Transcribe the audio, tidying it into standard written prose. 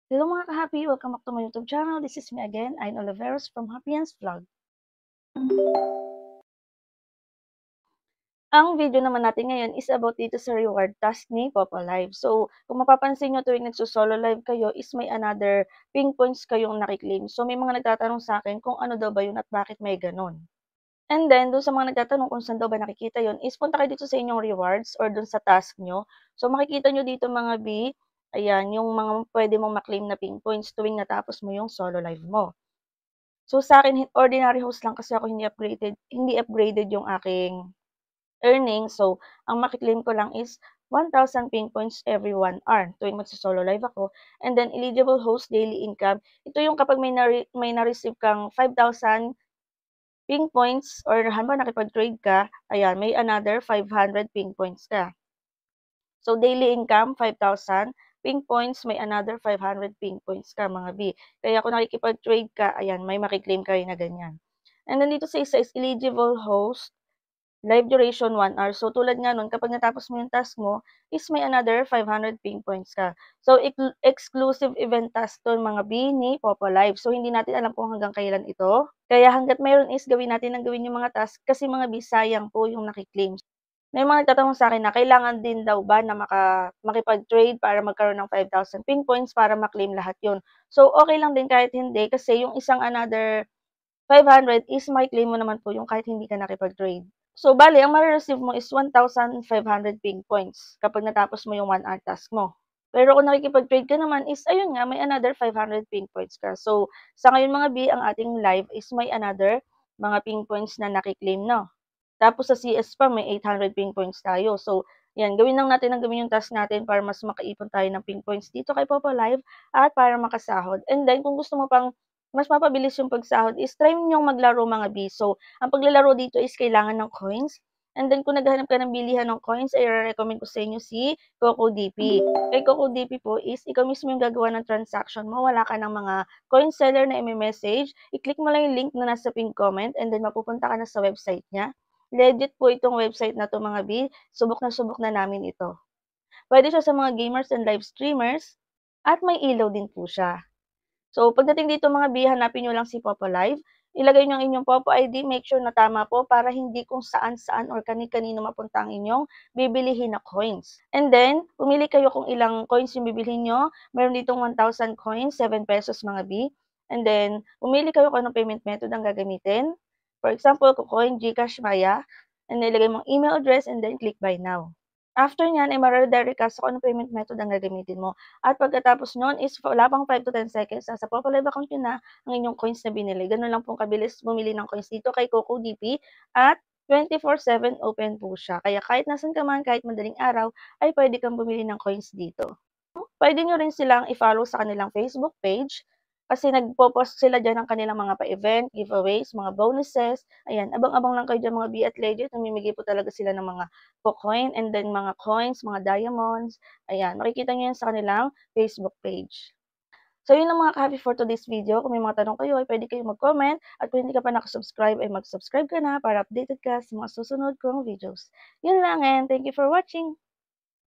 Hello mga ka-happy! Welcome back to my YouTube channel. This is me again, Ayn Oliveros from Happyance Vlog. Ang video naman natin ngayon is about dito sa reward task ni Popo Live. So, kung mapapansin nyo tuwing nagsusolo live kayo is may another ping points kayong nakiklaim. So, may mga nagtatanong sa akin kung ano daw ba yun at bakit may ganun. And then, dun sa mga nagtatanong kung saan daw ba nakikita yun, is punta kayo dito sa inyong rewards or dun sa task nyo. So, makikita nyo dito mga B, ayan, yung mga pwede mong maklaim na ping points tuwing natapos mo yung solo live mo. So, sa'kin ordinary host lang kasi ako, hindi upgraded yung aking earnings. So, ang maki-claim ko lang is 1,000 ping points every 1 hour tuwing magso-solo live ako. And then eligible host daily income, ito yung kapag may na-receive kang 5,000 ping points or halimbawa nakipag-trade ka, ayan, may another 500 ping points ka. So, daily income 5,000 ping points, may another 500 ping points ka mga B. Kaya kung nakikipag-trade ka, ayan, may maki-claim ka rin na ganyan. And then dito sa isa is eligible host, live duration 1 hour. So, tulad nga nun, kapag natapos mo yung task mo, is may another 500 ping points ka. So, exclusive event task to mga B ni Popo Live. So, hindi natin alam kung hanggang kailan ito. Kaya hanggat mayroon is gawin natin ng gawin yung mga task kasi mga B, sayang po yung nakiklaim. May mga nagtatanong sa akin na kailangan din daw ba na makipag-trade para magkaroon ng 5,000 ping points para ma-claim lahat yun. So, okay lang din kahit hindi kasi yung isang another 500 is mai-claim mo naman po yung kahit hindi ka nakipag-trade. So, bale ang mare-receive mo is 1,500 ping points kapag natapos mo yung 1 hour task mo. Pero kung nakikipag-trade ka naman is ayun nga, may another 500 ping points ka. So, sa ngayon mga B, ang ating live is may another mga ping points na nakiklaim 'no. Tapos sa CS pa may 800 ping points tayo. So, 'yan, gawin lang natin ng gawin yung task natin para mas makaipon tayo ng ping points dito kay Popo Live at para makasahod. And then kung gusto mo pang mas mapabilis yung pagsahod is try niyong maglaro mga B. So, ang paglalaro dito is kailangan ng coins. And then kung naghahanap ka ng bilihan ng coins, ay re-recommend ko sa inyo si CocoDP. Kay CocoDP po is ikaw mismo yung gagawa ng transaction mo. Wala ka ng mga coin seller na i-message. I-click mo lang yung link na nasa pinned comment and then mapupunta ka na sa website niya. Legit po itong website na 'to mga B. Subok na namin ito. Puwede siya sa mga gamers and live streamers at may ilaw din po siya. So, pagdating dito mga B, hanapin niyo lang si Popo Live, ilagay niyo ang inyong Popo ID, make sure na tama po para hindi kung saan-saan or kani-kanino mapunta ang inyong bibilihin na coins. And then, pumili kayo kung ilang coins yung bibilhin niyo. Meron ditong 1,000 coins, 7 pesos mga B. And then, pumili kayo kung anong payment method ang gagamitin. For example, Kucoin, GCash, Maya. And then, ilagay mong email address and then click buy now. After niyan ay mare-redirect ka sa kung anong payment method ang gagamitin mo. At pagkatapos nun is wala pang 5 to 10 seconds, nasa Popo Live account niyo na ang inyong coins na binili. Ganun lang pong kabilis bumili ng coins dito kay CocoDP at 24/7 open po siya. Kaya kahit nasan ka man, kahit madaling araw, ay pwede kang bumili ng coins dito. Puwede niyo rin silang i-follow sa kanilang Facebook page kasi nagpo-post sila diyan ng kanilang mga pa-event, giveaways, mga bonuses. Ayan, abang-abang lang kayo diyan mga B at legit, namimigay po talaga sila ng mga coin and then mga coins, mga diamonds. Ayan, makikita niyo yan sa kanilang Facebook page. So yun lang mga ka-happy for today's video. Kung may mga tanong kayo ay puwede kayong mag-comment at kung hindi ka pa naka-subscribe ay mag-subscribe ka na para updated ka sa mga susunod kong videos. Yun lang and thank you for watching.